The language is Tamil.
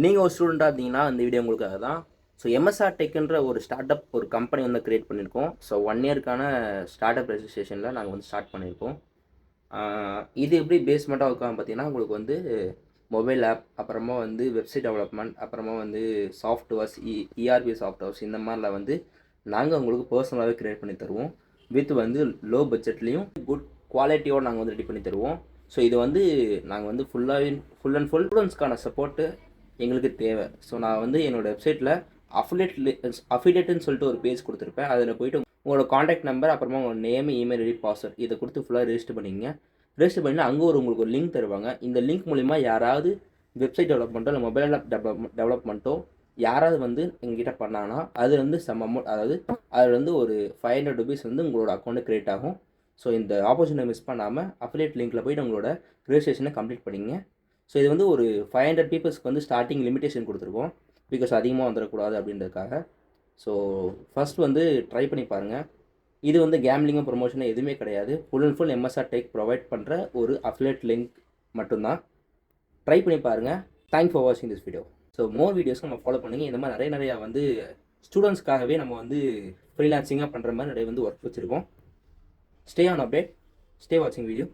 நீங்கள் ஒரு ஸ்டூடெண்ட்டாக இருந்தீங்கன்னா இந்த வீடியோ உங்களுக்காக தான். ஸோ எம்எஸ்ஆர் டெக்ன்ற ஒரு ஸ்டார்ட் அப் ஒரு கம்பெனி வந்து கிரியேட் பண்ணியிருக்கோம். ஸோ 1 இயர்க்கான ஸ்டார்ட் அப் ரெஜிஸ்ட்ரேஷனில் நாங்கள் வந்து ஸ்டார்ட் பண்ணியிருக்கோம். இது எப்படி பேஸ்மெண்ட்டாக இருக்கான்னு பார்த்தீங்கன்னா, உங்களுக்கு வந்து மொபைல் ஆப், அப்புறமா வந்து வெப்சைட் டெவலப்மெண்ட், அப்புறமா வந்து சாஃப்ட்வேர்ஸ், இஆர்பி சாஃப்ட்வேர்ஸ் இந்த மாதிரிலாம் வந்து நாங்கள் உங்களுக்கு பர்சனலாகவே கிரியேட் பண்ணி தருவோம். வித் வந்து லோ பட்ஜெட்லேயும் குட் குவாலிட்டியோடு நாங்கள் வந்து ரெடி பண்ணி தருவோம். ஸோ இது வந்து நாங்கள் வந்து ஃபுல் அண்ட் ஃபுல் ஸ்டூடெண்ட்ஸ்க்கான சப்போர்ட்டு எங்களுக்கு தேவை. ஸோ நான் வந்து என்னோடய வெப்சைட்டில் அஃபிலியேட்டுன்னு சொல்லிட்டு ஒரு பேஜ் கொடுத்துருப்பேன். அதில் போய்ட்டு உங்களோட காண்டாக்ட் நம்பர், அப்புறமா உங்களோட நேம், இமெயில் ஐடி, பாஸ்வேர்ட் இதை கொடுத்து ஃபுல்லாக ரெஜிஸ்டர் பண்ணிங்க. ரெஜிஸ்டர் பண்ணிங்கன்னா அங்கே உங்களுக்கு ஒரு லிங்க் தருவாங்க. இந்த லிங்க் மூலிமா யாராவது வெப்சைட் டெவலப்மெண்ட்டோ இல்லை மொபைல் ஆப் டெவலப்மெண்ட்டோ யாராவது வந்து எங்ககிட்ட பண்ணாங்கன்னா அது வந்து சம் அமௌண்ட், அதாவது அதில் வந்து ஒரு ₹500 வந்து உங்களோட அக்கௌண்ட்டு கிரியேட் ஆகும். ஸோ இந்த ஆப்பர்ச்சுனிட்டி மிஸ் பண்ணாமல் அஃபிலியேட் லிங்க்கில் போய்ட்டு உங்களோட ரெஜிஸ்ட்ரேஷனை கம்ப்ளீட் பண்ணிங்க. ஸோ இது வந்து ஒரு 500 பீப்புள்ஸ்க்கு வந்து ஸ்டார்டிங் லிமிடேஷன் கொடுத்துருக்கோம். பிகாஸ் அதிகமாக வந்துடக்கூடாது அப்படின்றதுக்காக. ஸோ ஃபஸ்ட் வந்து ட்ரை பண்ணி பாருங்கள். இது வந்து கேம்லிங்கும் ப்ரொமோஷனும் எதுவுமே கிடையாது. Full and full MSR tech provide பண்ணுற ஒரு அஃபிலியேட் லிங்க் மட்டும்தான். ட்ரை பண்ணி பாருங்கள். தேங்க்ஸ் ஃபார் வாட்சிங் திஸ் வீடியோ. ஸோ மோர் வீடியோஸ்க்கு நம்ம ஃபாலோ பண்ணுங்கள். இந்த மாதிரி நிறையா வந்து ஸ்டூடெண்ட்ஸ்க்காகவே நம்ம வந்து ஃப்ரீலான்சிங்காக பண்ணுற மாதிரி நிறைய வந்து ஒர்க் வச்சுருக்கோம். Stay on update. ஸ்டே வாட்சிங் வீடியோ.